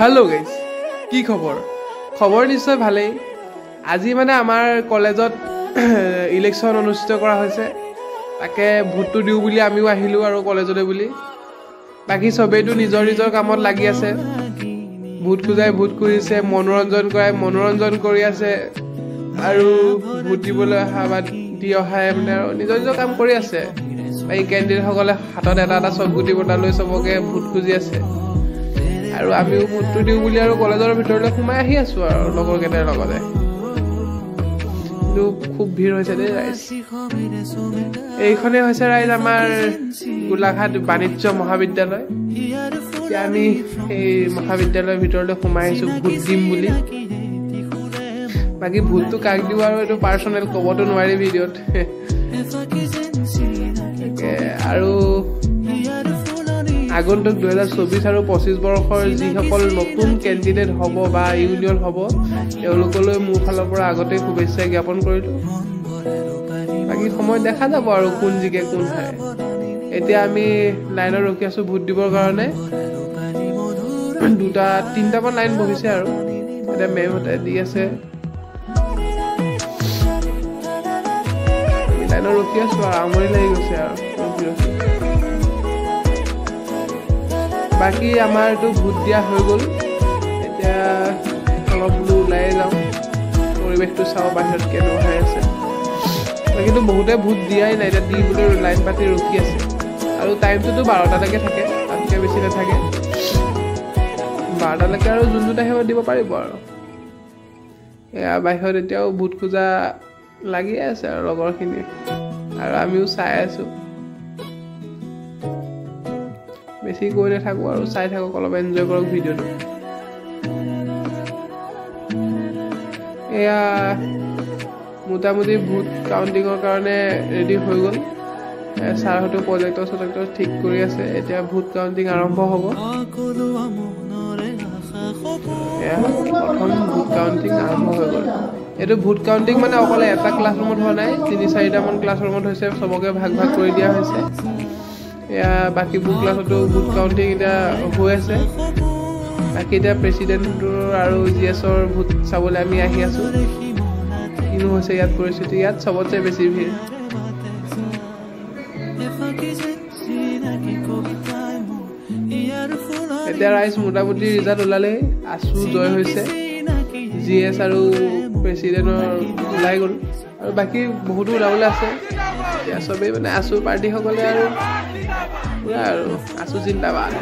hello guys की खबर खबर निश्चय भाले আজি মানে আমাৰ কলেজত ইলেকশন অনুষ্ঠিত কৰা হৈছে তাকে ভোটটো দিও বুলি আমিও আহিলো আৰু কলেজতে বুলি বাকি সবেইটো নিজৰ নিজৰ কামত লাগি আছে ভোট খুজাই ভোট কৰিছে মনোৰঞ্জন কৰি আছে আৰু ভোট দিবলৈ আহাবাদ দি অহাই মানে নিজৰ নিজৰ কাম কৰি আছে এই কেণ্ডিডেট সকলে হাতত এটা সবগুটি বটা লৈ সবকে ভোট খুজি আছে আৰু আমিও ভোটটো দিও বুলি আৰু কলেজৰ ভিতৰলৈ সোমাই আহি আছো আৰু লগৰ কেইটাৰ লগতে খুব ভিৰ হৈছে দে ৰাইজ এইখনে হৈছে ৰাইজ আমাৰ গোলাঘাট বাণিজ্য মহাবিদ্যালয় আমি এই মহাবিদ্যালয়ৰ ভিতৰলৈ সোমাই আহিছো ভোট দিম বুলি বাকি ভোটটো কাক দিও আৰু এটো পাৰ্সোনেল কবটো নোৱাৰি ভিডিঅত আৰু আগন্তুক 2024 আৰু 25 বৰ্ষৰ যিসকল নতুন কেণ্ডিডেট হ'ব বা ইউনিয়ন হ'ব তেওঁলোকলৈ মোৰ ফালৰ পৰা আগতে শুভেচ্ছা জ্ঞাপন কৰিলো বাকি সময় দেখা যাব আৰু কোন জিকে কোন হয় এতিয়া আমি লাইনত ৰখি আছো ভোট দিবৰ কাৰণে দুটা তিনটা মান লাইন বহিছে আৰু এটা মেমতে দি আছে লাইনত ৰখি আছো আৰু আমৰি লাগি গৈছে আৰু বাকি আমাৰটো ভোট দিয়া হৈ গল এতিয়া অলপ ওলাই যাওঁ পৰিবেশটো চাও বাহিৰত কেনে হৈ আছে কিন্তু বহুতে ভোট দিয়াই নাই এতিয়া দিবলৈ লাইন পাতি ৰখি আছে আৰু টাইমটো 12টা লৈকে থাকে তাতকৈ বেছি নাথাকে 12টা লৈকে আৰু যোনটো আহিব দিব পাৰিব আৰু এয়া বাহিৰত এতিয়াও ভোট খোজা লাগি আছে আৰু লগৰখিনি আৰু আমিও চাই আছো বেছি কৈ নাথাকো আৰু চাই থাকক অলপ এনজয় কৰক ভিডিঅ'টো এয়া মোটামুটি ভোট কাউন্টিঙৰ কাৰণে ৰেডি হৈ গ'ল ছাৰহঁতে প্ৰজেক্টৰ ঠিক কৰি আছে এতিয়া ভোট কাউন্টিং আৰম্ভ হ'ব প্ৰথম ভোট কাউন্টিং আৰম্ভ হৈ গ'ল এইটো ভোট কাউন্টিং মানে অকলে এটা ক্লাছৰুমত হোৱা নাই 3-4টা মান ক্লাছৰুমত হৈছে সবকে ভাগ কৰি দিয়া হৈছে এয়া বাকি বুক ক্লাছতো ভোট কাউন্টিং এটা হৈ আছে বাকি এটা প্ৰেসিডেন্টৰ আৰু জিএছৰ ভোট চাবলৈ আমি আহি আছো কিনো হৈছে ইয়াত পৰিস্থিতি ইয়াত সবতছে বেছি ভিৰ এতিয়া ৰাইজ মোটামুটি ৰিজাল্ট ওলালে আছু জয় হৈছে জিএছ আৰু প্ৰেসিডেন্টৰ ওলাই গ'ল আৰু বাকি বহুতো ওলাবলৈ আছে এতিয়া সবেই মানে আছু পাৰ্টি সকলে আৰু পুৰা আৰু আছু জিন্দাবাদ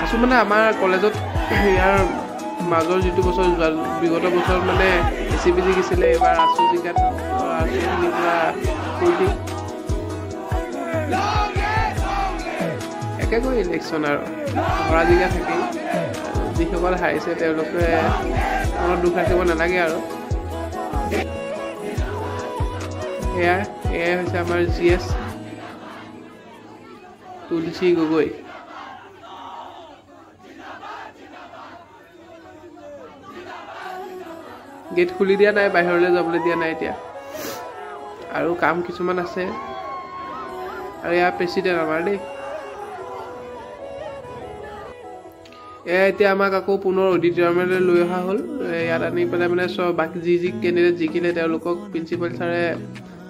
আছু মানে আমাৰ কলেজত ইয়াৰ মাজৰ যিটো বছৰ বিগত বছৰ মানে এচিবিজি গিছিলে এবাৰ আছু জিকাত একেকৈ ইলেকশ্যন আৰু হৰা জিকা থাকেই যিসকল হাৰিছে তেওঁলোকে মনত দুখ ৰাখিব নালাগে আৰু এয়াই হৈছে আমাৰ জিএছ তুলসী গগৈ গেট খুলি দিয়া নাই বাহিৰলৈ যাবলৈ দিয়া নাই এতিয়া আৰু কাম কিছুমান আছে আৰু ইয়াৰ প্ৰেসিডেন্ট আমাৰ দেই এতিয়া আমাক আকৌ পুনৰ অডিটৰিয়ামলৈ লৈ অহা হ'ল ইয়াত আনি পেলাই মানে সব বাকি যি কেণ্ডিডেট জিকিলে তেওঁলোকক প্ৰিন্সিপাল ছাৰে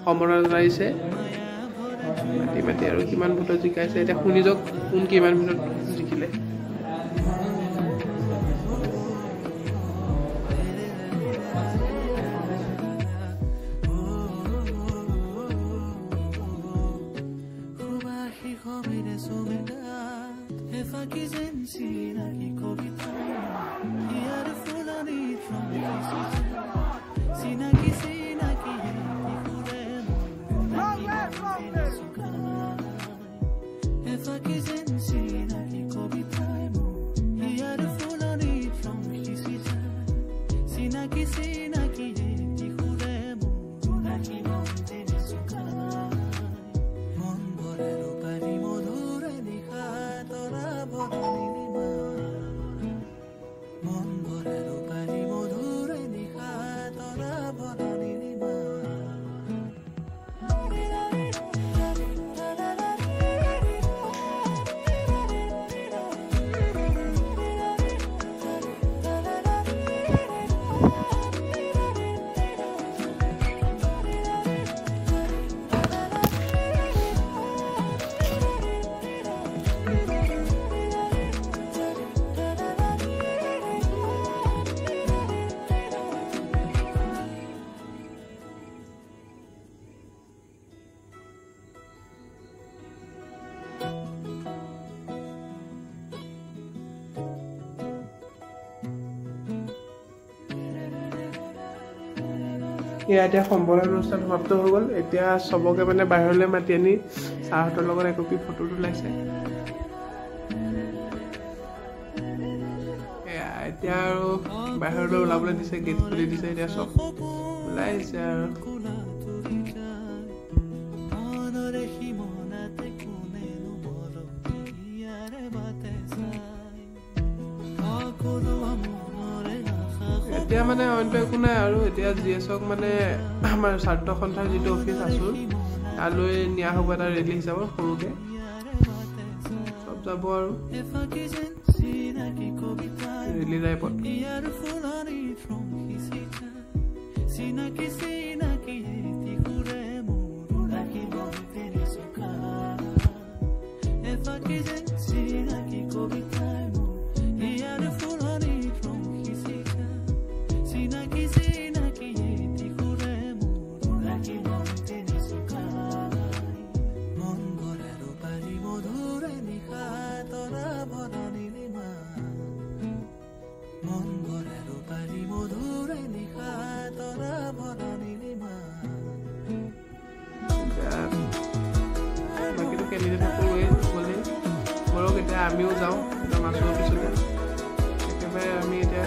সম্বৰ্ধনা জনাইছে মাতি আৰু কিমান ভোটত জিকাইছে এতিয়া শুনি যাওক কোন কিমান ভোটত জিকিলে এয়া এতিয়া সম্বৰ্ধনা অনুষ্ঠান সমাপ্ত হৈ গ'ল এতিয়া সবকে মানে বাহিৰলৈ মাতি আনি ছাৰহঁতৰ লগত একপি ফটো তোলাইছে এয়া এতিয়া আৰু বাহিৰলৈ ওলাবলৈ দিছে গেট খুলি দিছে এতিয়া সব ওলাই আহিছে আৰু এতিয়া মানে অন্য একো নাই আৰু এতিয়া জিএছক মানে আমাৰ ছাত্ৰ সন্থাৰ যিটো অফিচ আছো তালৈ নিয়া হ'ব এটা ৰেলী হিচাপত সৰুকে সব যাব আৰু ৰেলী টাইপত আমিও যাওঁ এটা মাছৰ পিছতে একেবাৰে আমি এতিয়া